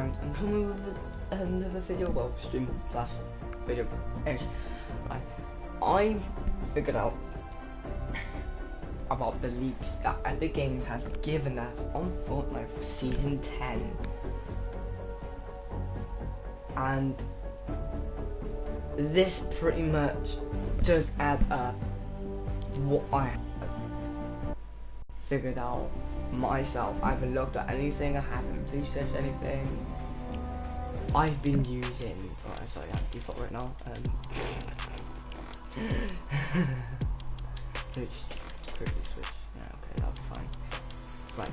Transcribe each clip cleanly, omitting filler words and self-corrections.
I'm coming with another video, well, stream slash video ish. Right. I figured out about the leaks that Epic Games have given us on Fortnite for Season 10. And this pretty much does add up what I have figured out myself. I haven't looked at anything, I haven't researched anything. I've been using, sorry, I'm default right now. Switch, quickly switch. Yeah, okay, that'll be fine. Right.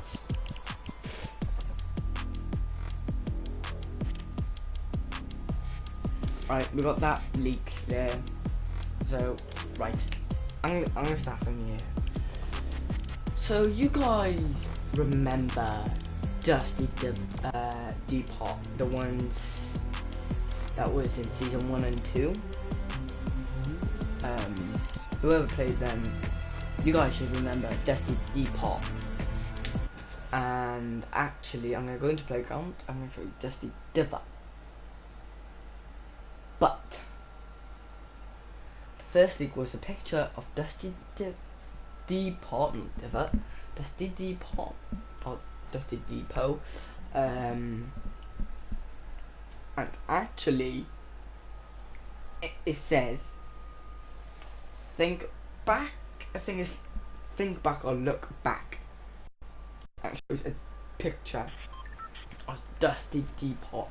Right, we got that leak there. So, right, I'm gonna start from here. So you guys remember Dusty Depot, the ones that was in season 1 and 2? Whoever played them, you guys should remember Dusty Depot. And actually, I'm gonna go into Playground. I'm gonna show you Dusty Diva. But the first leak was a picture of Dusty Depot, Dusty Depot, or Dusty Depot, and actually it says think back. I think it's think back or look back. And shows a picture of Dusty Depot.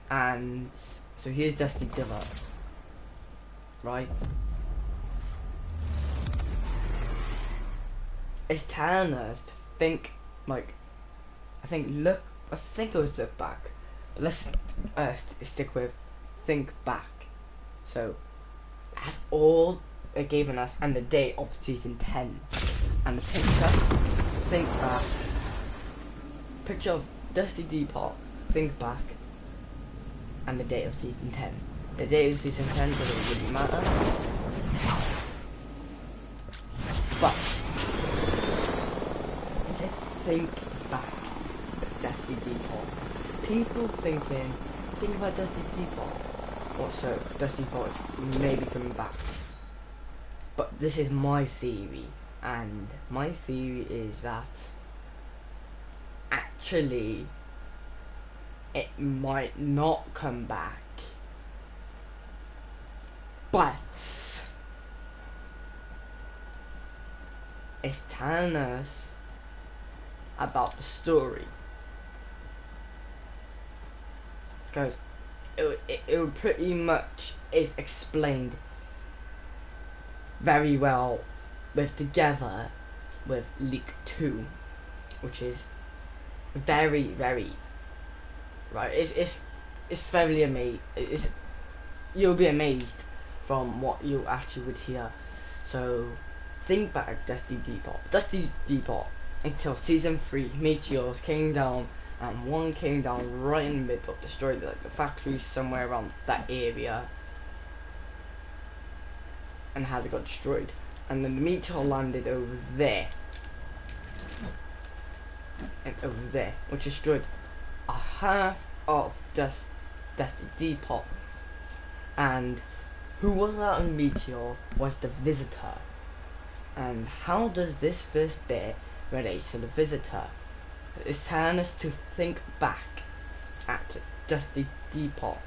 And so here's Dusty Diva, right? It's telling us to think, like, I think it was look back, but let's stick with think back. So that's all it given us, and the date of season 10, and the picture, think back, picture of Dusty Depot, think back, and the date of season 10. The date of season 10 doesn't really matter, but it's a think back with Dusty Depot. People think about Dusty Depot. Also, Dusty Depot is maybe coming back. But this is my theory, and my theory is that actually it might not come back, but it's telling us about the story, because it pretty much is explained very well together with leak 2, which is very right. It's very amazing. You'll be amazed from what you actually would hear. So think back, Dusty Depot until season 3. Meteors came down, and one came down right in the middle, destroyed like the factories somewhere around that area, and how they got destroyed. And then the meteor landed over there and over there, which destroyed a half of Dusty Depot. And who was out on the meteor was the visitor. And how does this first bit relate to the visitor? It's telling us to think back at Dusty Depot.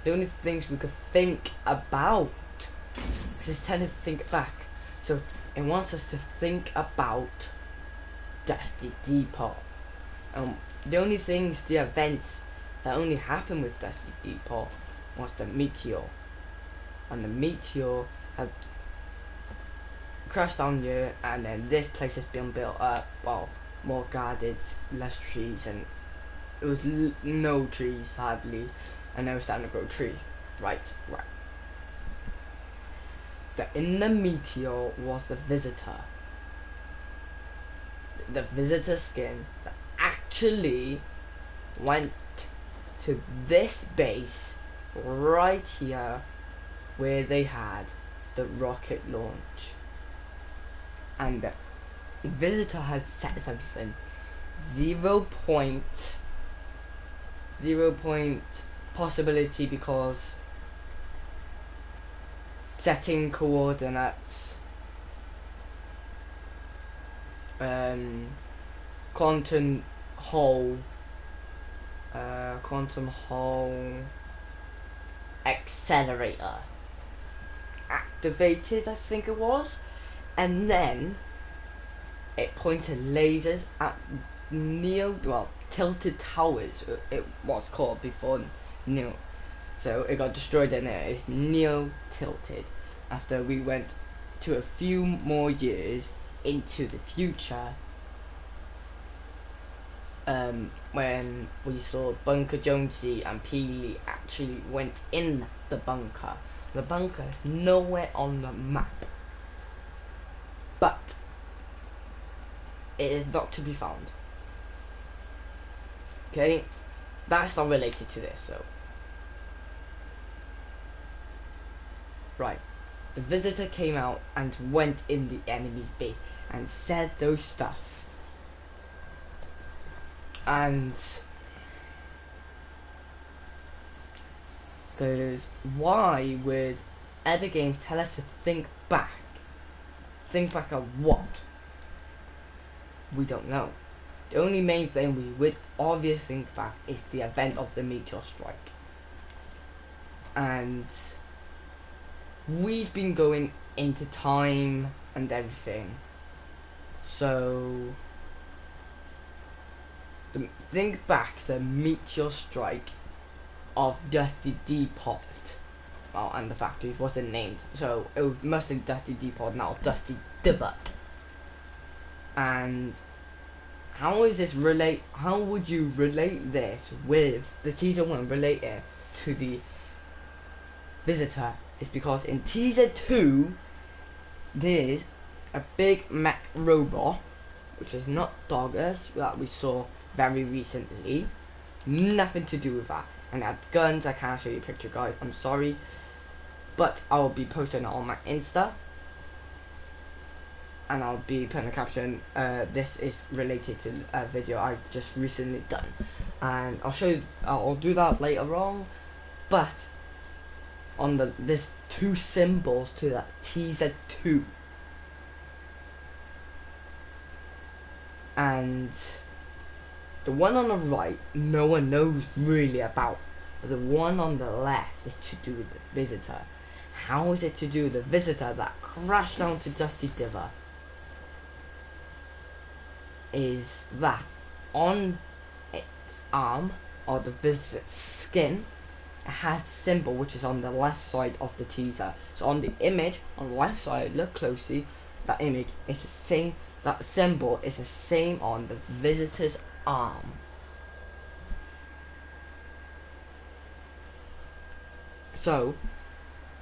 The only things we could think about, because it's telling us to think back. So it wants us to think about Dusty Depot. The only things, the events that only happened with Dusty Depot was the meteor. And the meteor had crashed down here, and then this place has been built up, well, more guarded, less trees, and it was no trees hardly, and they were starting to grow trees. Right. In the meteor was the visitor. The visitor skin that actually went to this base right here where they had the rocket launch. And the visitor had said something. 0.0 possibility because setting coordinates, quantum hole accelerator activated, I think it was, and then it pointed lasers at tilted towers. It was called before neo, so it got destroyed and it's neo tilted after we went to a few more years into the future, when we saw Bunker Jonesy and Peely actually went in the bunker. The bunker is nowhere on the map, but it is not to be found. Okay, that's not related to this, so. Right, the visitor came out and went in the enemy's base and said those stuff. And goes, why would Epic Games tell us to think back? Think back at what? We don't know. The only main thing we would obviously think back is the event of the meteor strike. And we've been going into time and everything. So think back the meteor strike of Dusty Depot. Well, and the factory wasn't named, so it must be Dusty Depot, now Dusty Divot. And how would you relate this with the teaser 1 related to the visitor? Is because in teaser 2 there's a big mech robot, which is not Doggers, that we saw very recently. Nothing to do with that. And it had guns. I can't show you a picture, guys, I'm sorry, but I'll be posting it on my Insta, and I'll be putting a caption, this is related to a video I've just recently done, and I'll do that later on. But on there's 2 symbols to that teaser 2, and the one on the right no one knows really about, but the one on the left is to do with the visitor. How is it to do with the visitor that crashed down to Dusty Diver? Is that on its arm, or the visitor's skin, it has a symbol which is on the left side of the teaser. So on the image on the left side, look closely, that image is the same, that symbol is the same on the visitor's arm. So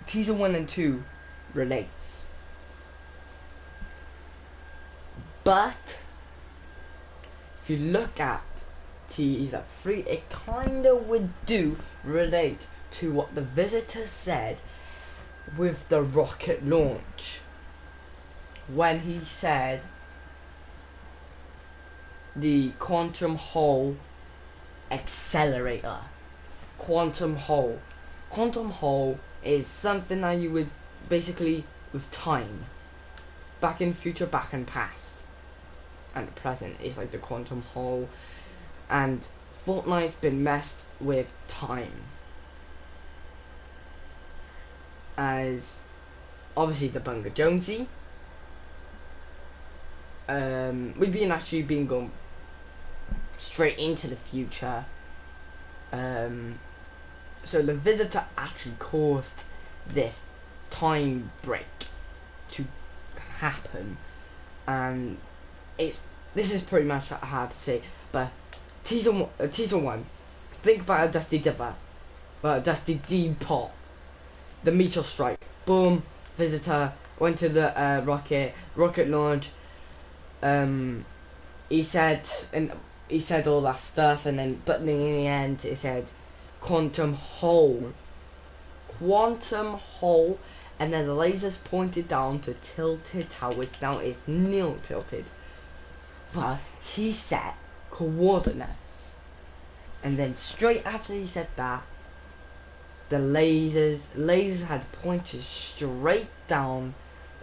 teaser 1 and 2 relates, but if you look at teaser 3, it kinda would relate to what the visitor said with the rocket launch, when he said the quantum hole accelerator. Quantum hole is something that you would basically with time, back in future, back in past, and the present is like the quantum hole. And Fortnite's been messed with time, as obviously the Bunker Jonesy, we've been going straight into the future, so the visitor actually caused this time break to happen, and this is pretty much hard to say, but teaser 1, think about a Dusty Diver, Dusty Depot, the meteor strike, boom, visitor went to the rocket launch. He said all that stuff, and then but in the end it said quantum hole, and then the lasers pointed down to tilted towers. Now it's neo tilted, but he said coordinates. And then straight after he said that, the lasers had pointed straight down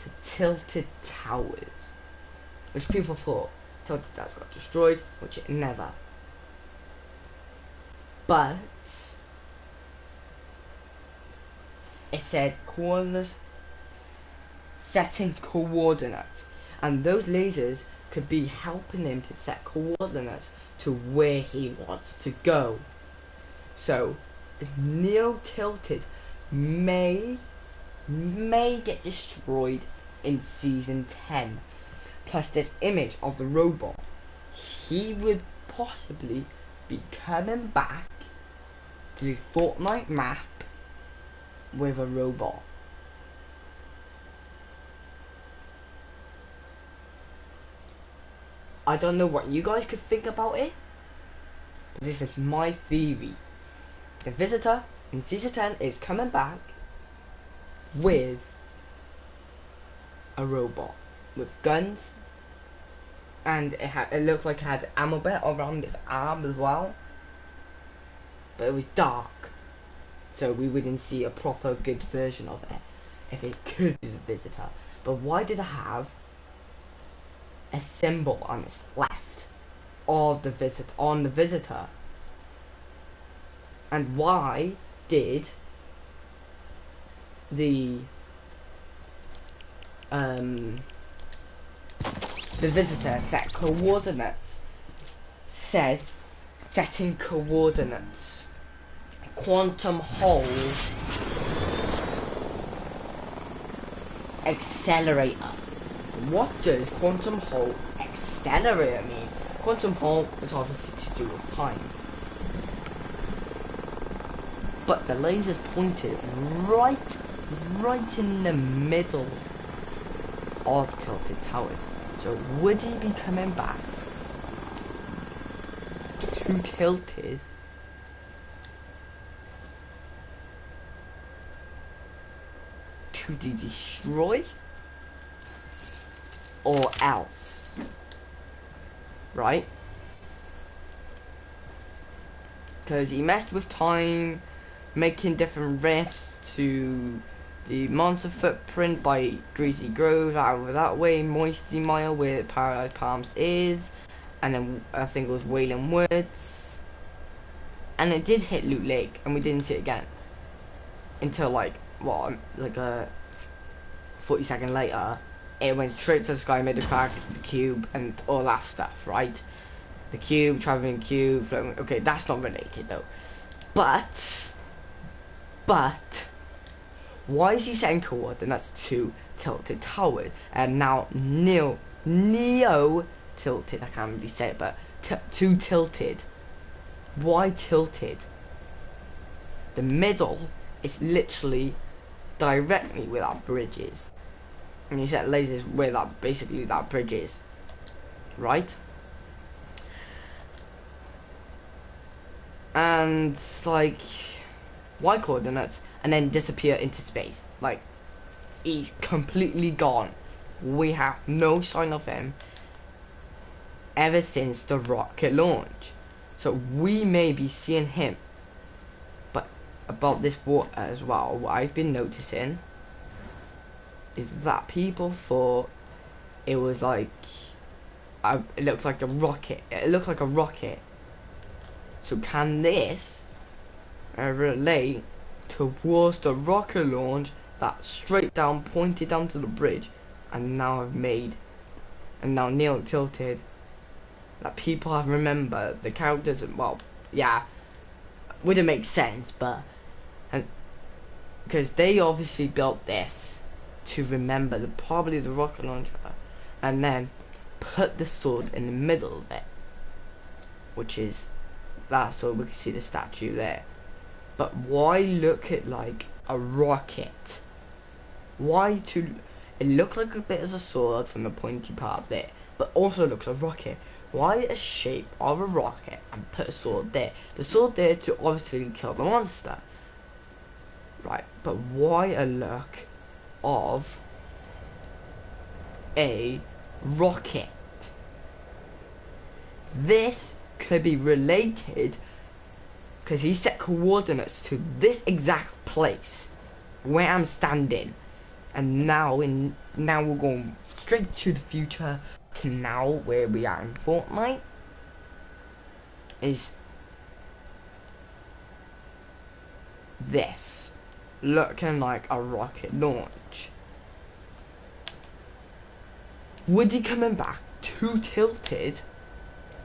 to Tilted Towers, which people thought Tilted Towers got destroyed, which it never. But it said coordinates, setting coordinates, and those lasers could be helping him to set coordinates to where he wants to go. So Neo Tilted may get destroyed in season 10. Plus this image of the robot, he would possibly be coming back to the Fortnite map with a robot. I don't know what you guys could think about it, but this is my theory. The Visitor in season 10 is coming back with a robot with guns, and it looks like it had ammo belt around its arm as well, but it was dark, so we wouldn't see a proper good version of it if it could be the Visitor. But why did it have a symbol on its left of the Visitor? And why did the Visitor set coordinates? Setting coordinates. Quantum hole accelerator. What does quantum hole accelerator mean? Quantum hole is obviously to do with time. But the lasers pointed right in the middle of Tilted Towers. So would he be coming back to Tilted to destroy, or else? Right? Because he messed with time, making different riffs to the monster footprint by Greasy Grove out over that way, Moisty Mile where Paradise Palms is, and then I think it was Wailing Woods, and it did hit Loot Lake, and we didn't see it again until like a 40-second later. It went straight to the sky, made a crack, the cube, and all that stuff, right? The cube, traveling cube, floating. Okay, that's not related though. But why is he setting coordinates to Tilted Towers? And now Neo Tilted, I can't really say it, but to Tilted. Why Tilted? The middle is literally directly where that bridge is. And you set lasers where basically that bridge is. Right? And like, why coordinates? And then disappear into space. Like, he's completely gone. We have no sign of him ever since the rocket launch. So we may be seeing him. But about this water as well, what I've been noticing is that people thought it was like, it looks like a rocket. It looks like a rocket. So can this relate towards the rocket launch that straight down pointed down to the bridge, and now Neo Tilted, that people have remembered the characters? Well, yeah, wouldn't make sense, but because they obviously built this to remember probably the rocket launcher, and then put the sword in the middle of it, which is that, so we can see the statue there. But why look at like a rocket? Why it looked like a bit as a sword from the pointy part there, but also looks like a rocket. Why a shape of a rocket and put a sword there? The sword there to obviously kill the monster, right? But why a look of a rocket? This could be related because he set coordinates to this exact place where I'm standing. And now we're going straight to the future to now where we are in Fortnite is this looking like a rocket launch. Woody coming back too tilted.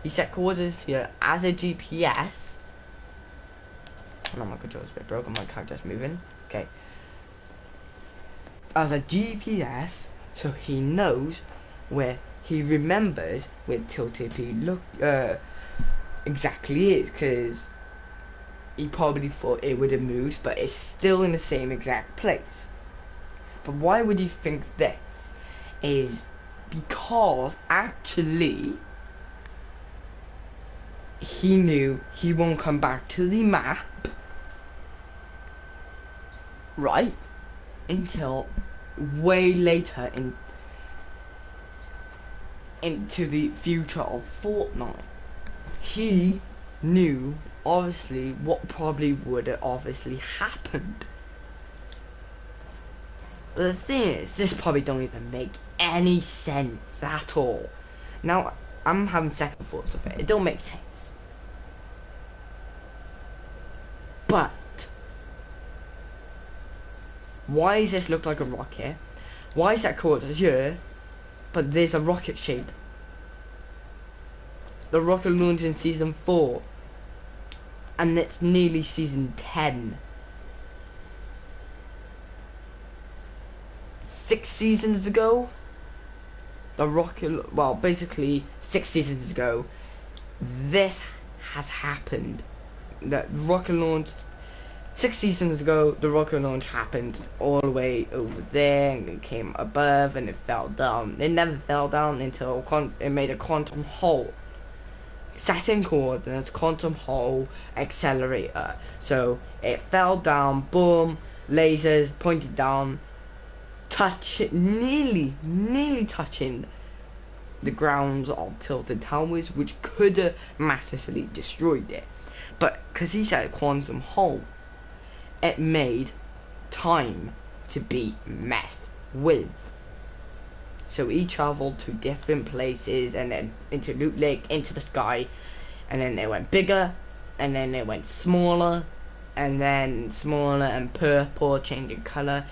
He set coordinates here as a GPS. Oh, my controller's a bit broken, my character's moving. Okay. As a GPS, so he knows where, he remembers where tilted he exactly is, because he probably thought it would have moved, but it's still in the same exact place. But why would he think this? Is because actually he knew he won't come back to the map, right, until way later into the future of Fortnite. He knew obviously what probably would have obviously happened. But the thing is, this probably don't even make any sense at all. Now I'm having second thoughts of it. It don't make sense. But why does this look like a rocket? Why is that called here? But there's a rocket shape. The rocket launched in season 4. And it's nearly season 10. 6 seasons ago, the rocket, well, basically 6 seasons ago, this has happened. The rocket launch 6 seasons ago, the rocket launch happened all the way over there, and it came above, and it fell down. It never fell down until it made a quantum hole. Setting coordinates, quantum hole, accelerator. So it fell down, boom, lasers pointed down, nearly touching the grounds of Tilted Towers, which could have massively destroyed it. But because he said quantum hole, it made time to be messed with. So he travelled to different places, and then into Loot Lake, into the sky, and then it went bigger, and then it went smaller, and then smaller and purple, changing colour,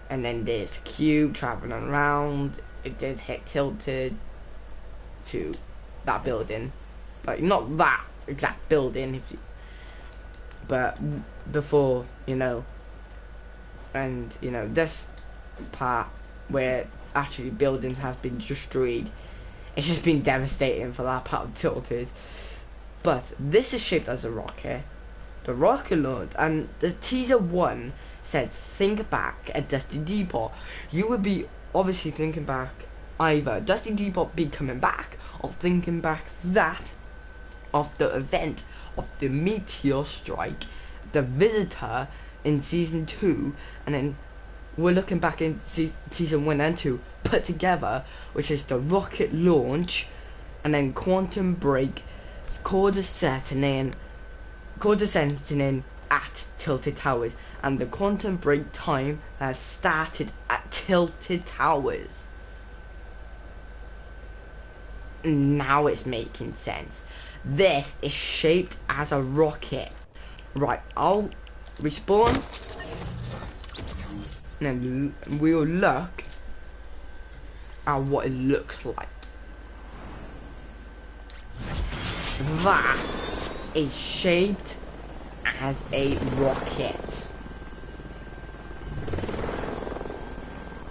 and then there's the cube travelling around. It did hit tilted to that building, but not that exact building, but before, you know, and you know this part where actually buildings have been destroyed. It's just been devastating for that part of Tilted. But this is shaped as a rocket. The rocket launch, and the teaser 1 said think back at Dusty Depot. You would be obviously thinking back either Dusty Depot be coming back, or thinking back that of the event of the meteor strike, the visitor in season 2, and then we're looking back in season 1 and 2 put together, which is the rocket launch, and then quantum break, coordinating at Tilted Towers, and the quantum break time has started at Tilted Towers. Now it's making sense. This is shaped as a rocket. Right, I'll respawn, and then we'll look at what it looks like. That is shaped as a rocket.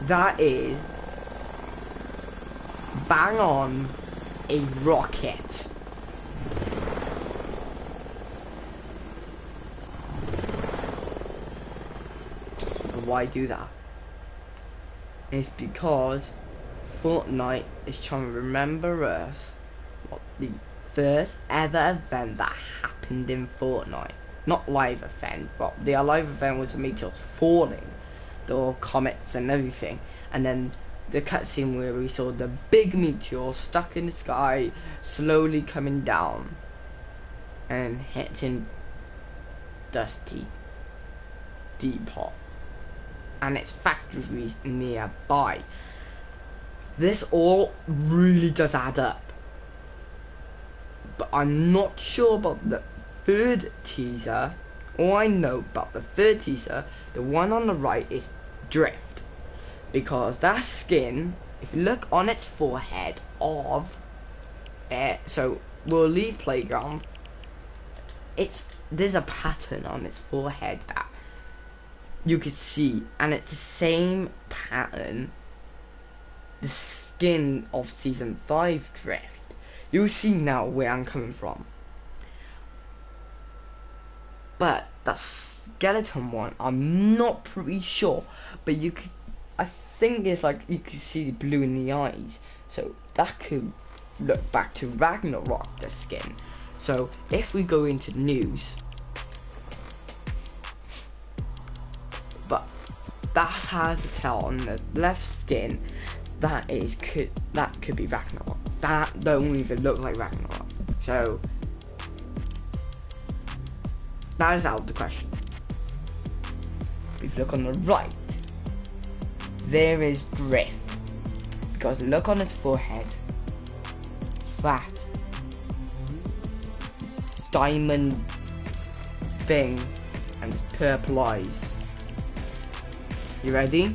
That is bang on a rocket. Why do that? It's because Fortnite is trying to remember us what the first ever event that happened in Fortnite. Not live event, but the live event was the meteors falling, the comets and everything, and then the cutscene where we saw the big meteor stuck in the sky, slowly coming down. and hitting Dusty Depot and its factories nearby. This all really does add up. But I'm not sure about the third teaser. All I know about the third teaser, the one on the right, is Drift. Because that skin, if you look on its forehead of it, so we'll leave Playground, there's a pattern on its forehead that you could see, and it's the same pattern, the skin of Season 5 Drift. You'll see now where I'm coming from. But that skeleton one, I'm not pretty sure, but I think it's like you could see the blue in the eyes, so that could look back to Ragnarok, the skin. So if we go into news, but that's hard to tell on the left skin. That could be Ragnarok. That don't even look like Ragnarok. So that is out of the question. If you look on the right, there is Drift. Because look on his forehead. That diamond thing and purple eyes. You ready?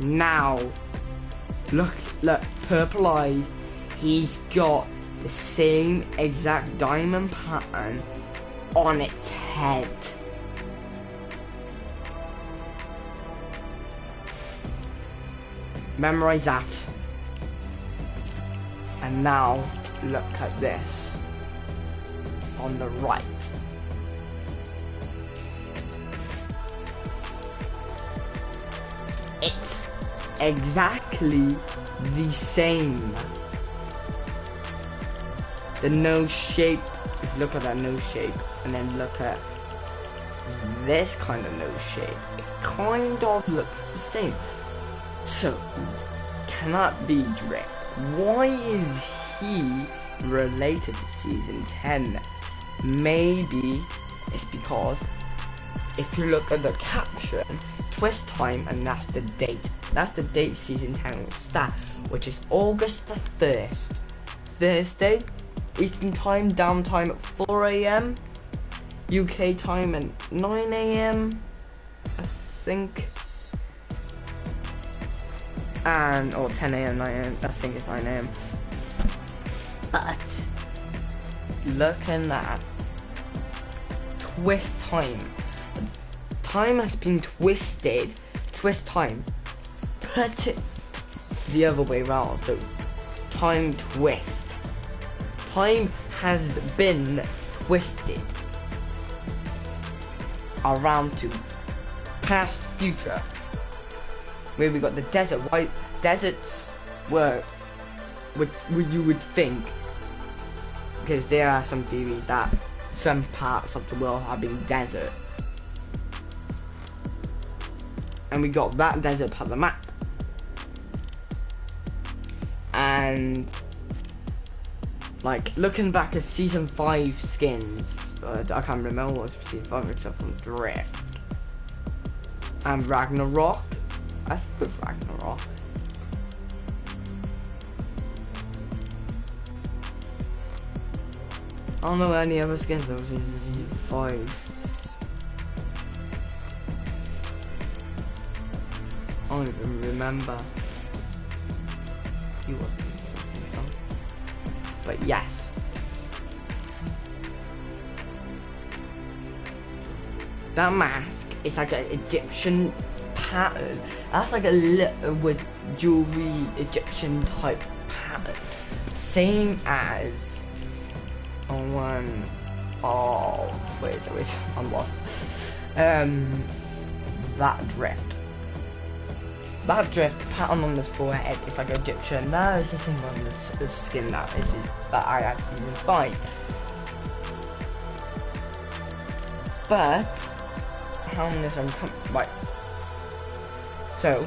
Now, look, purple eyes. He's got the same exact diamond pattern on its head. Memorize that. And now, look at this. On the right. It's exactly the same. The nose shape, if you look at that nose shape and then look at this kind of nose shape, it kind of looks the same. So, cannot be Drift. Why is he related to Season 10? Maybe it's because if you look at the caption, twist time, and that's the date. That's the date Season 10 will start, which is August the 1st. Thursday, Eastern time, downtime at 4 AM, UK time at 9 AM, I think. Or 10 AM, 9 AM, I think it's 9 AM. But, looking at twist time. Time has been twisted. Twist time. Put it the other way around. So, time twist. Time has been twisted around to past future. Where we got the desert. Why deserts were what you would think, because there are some theories that some parts of the world have been desert, and we got that desert part of the map. And like looking back at Season 5 skins, I can't remember what Season 5 except from Drift and Ragnarok. I think it was Ragnarok. I don't know any other skins that was in Season 5. I don't even remember. You wasn't something so. But yes. That mask is like an Egyptian pattern. That's like a little with jewelry Egyptian type pattern. Same as one of wait, I'm lost. That drift. That drift pattern on this forehead is like Egyptian. No, it's the same on the skin that I actually even find. But how this right. So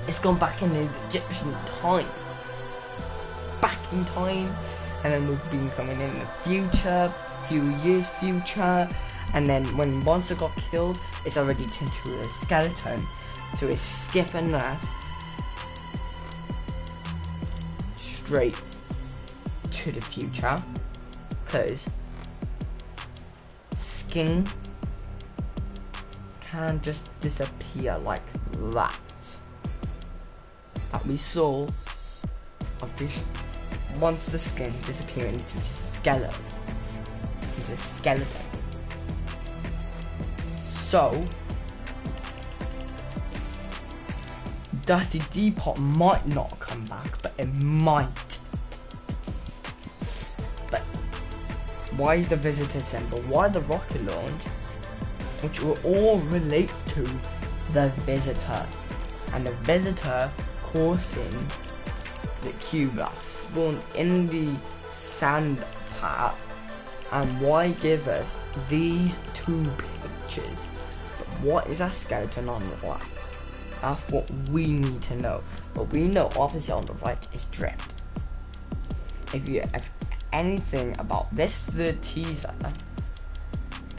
it's gone back in the Egyptian time. Back in time and then we've been coming in the future, few years future, and then when the monster got killed, it's already turned to a skeleton. So it's skipping that straight to the future, because skin can just disappear like that. That we saw of this monster skin disappearing into skeleton. So Dusty Depot might not come back, but it might. But why is the visitor symbol? Why the rocket launch? Which will all relate to the visitor, and the visitor causing the cube that spawned in the sand part. And why give us these two pictures? But what is a skeleton on the left? That's what we need to know. But we know obviously on the right is drift. If you have anything about this third teaser,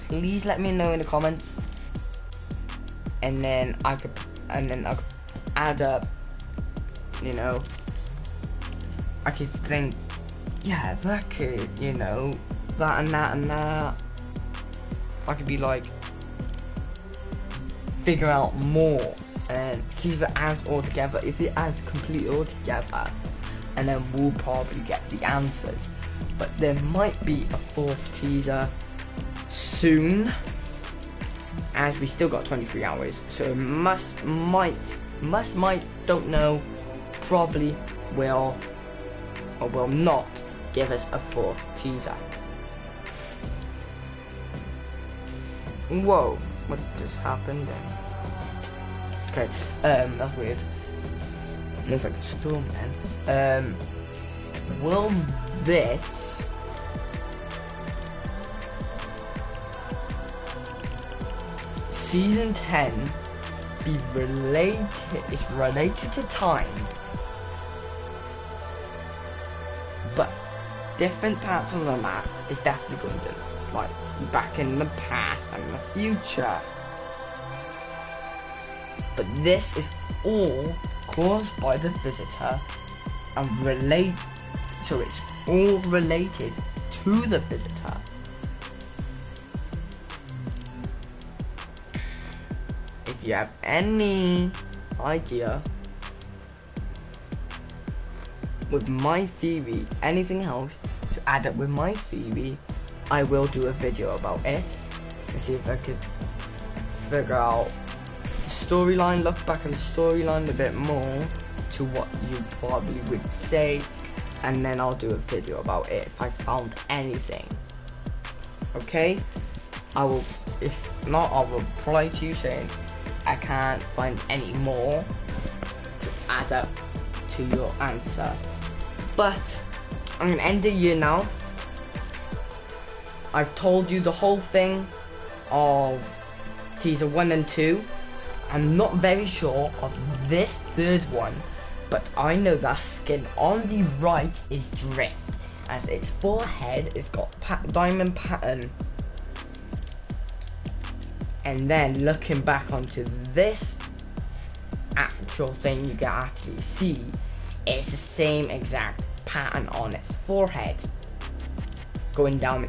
please let me know in the comments. And then I could add up, you know, I could think, yeah, that could, you know, that and that and that. I could be like, figure out more and see if it adds all together. If it adds completely all together, and then we'll probably get the answers. But there might be a fourth teaser soon, as we still got 23 hours. So might, don't know, probably will or will not give us a fourth teaser. Whoa, what just happened then? Okay, that's weird. Looks like a storm then. Will this season 10 be related? It's related to time, but different parts of the map is definitely going to, like, back in the past and the future. But this is all caused by the visitor and so it's all related to the visitor. If you have any idea with my theory, anything else to add up with my theory, I will do a video about it and see if I could figure out the storyline, look back at the storyline a bit more to what you probably would say, and then I'll do a video about it if I found anything. Okay? I will, if not, I'll reply to you saying I can't find any more to add up to your answer. But I'm gonna end the year now. I've told you the whole thing of teaser 1 and 2. I'm not very sure of this third one, but I know that skin on the right is drift, as its forehead has got diamond pattern. And then looking back onto this actual thing, you can actually see it's the same exact pattern on its forehead, going down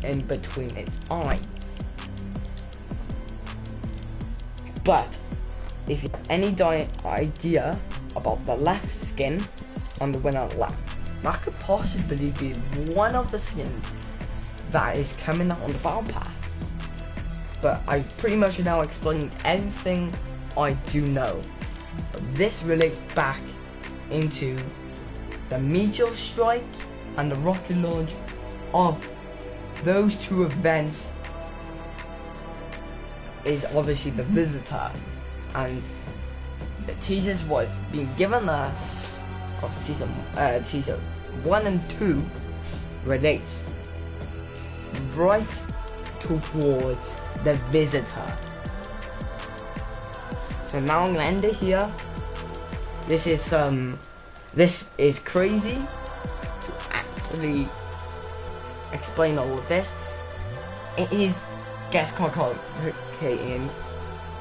in between its eyes. But if you have any idea about the left skin on the winner left, that could possibly be one of the skins that is coming up on the battle pass. But I've pretty much now explained everything I do know. But this relates back into the meteor strike and the rocket launch of those two events. Is obviously the visitor, and the teasers was being given us of teaser 1 and 2 relates right towards the visitor. So now I'm gonna end it here. This is crazy really explain all of this. It gets complicating.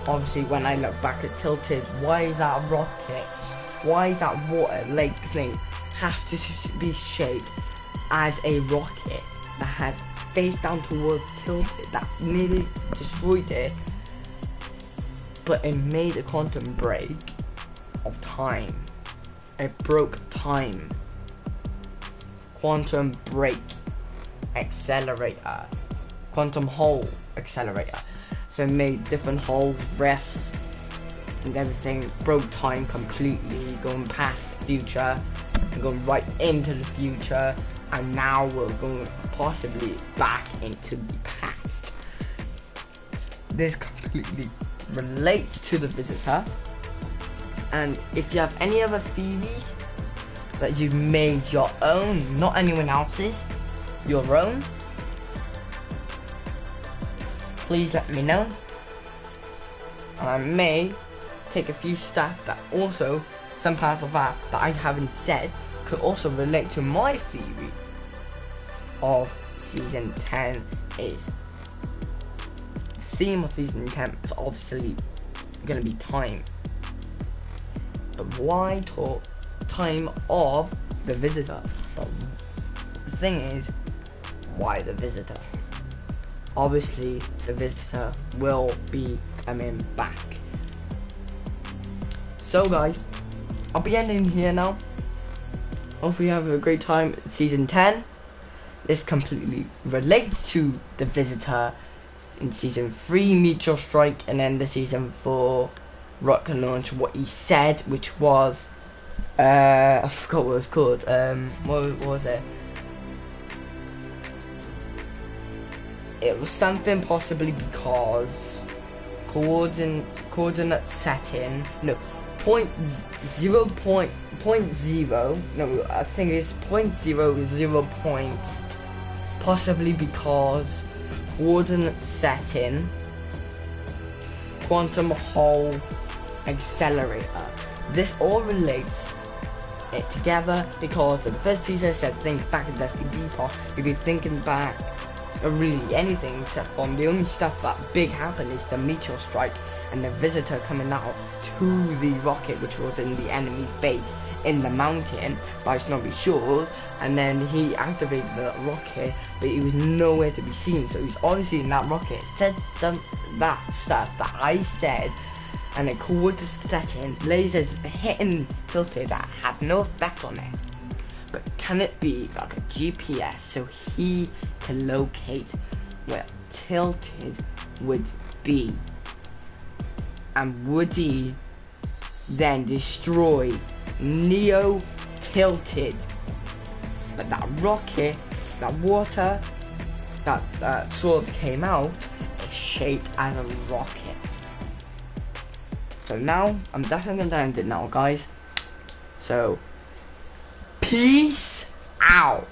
Obviously, when I look back at Tilted, why is that a rocket? Why is that water lake thing have to be shaped as a rocket that has face down towards Tilted, that nearly destroyed it, but it made a quantum break of time. It broke time. Quantum break accelerator. Quantum hole accelerator. So it made different holes, rifts, and everything. Broke time completely, going past the future, and going right into the future, and now we're going possibly back into the past. This completely relates to the Visitor. And if you have any other theories that you've made your own, not anyone else's, your own, please let me know. And I may take a few stuff that also, some parts of that I haven't said, could also relate to my theory of Season 10 is. The theme of Season 10 is obviously going to be time. But why talk time of the Visitor? But the thing is, why the Visitor? Obviously, the Visitor will be coming back. So guys, I'll be ending here now. Hopefully you have a great time at Season 10. This completely relates to the Visitor in Season 3, Meteor Strike, and then the Season 4 rocket launch, what he said, which was I forgot what it was called. What was it? It was something possibly because coordinate setting. No, point zero. No, I think it's 0.00 point. Possibly because coordinate setting. Quantum hole accelerator. This all relates it together because the first teaser said think back in Destiny Depot. You'd be thinking back really anything except from the only stuff that big happened is the Meteor Strike and the Visitor coming out to the rocket which was in the enemy's base in the mountain by Snobby Shores, and then he activated the rocket but he was nowhere to be seen, so he's obviously in that rocket. Said that stuff that I said, and it could set in lasers hitting Tilted that had no effect on it. But can it be like a GPS so he can locate where Tilted would be? And would he then destroy Neo Tilted? But that rocket, that water, that sword came out is shaped as a rocket. So now, I'm definitely gonna end it now, guys. So, peace out.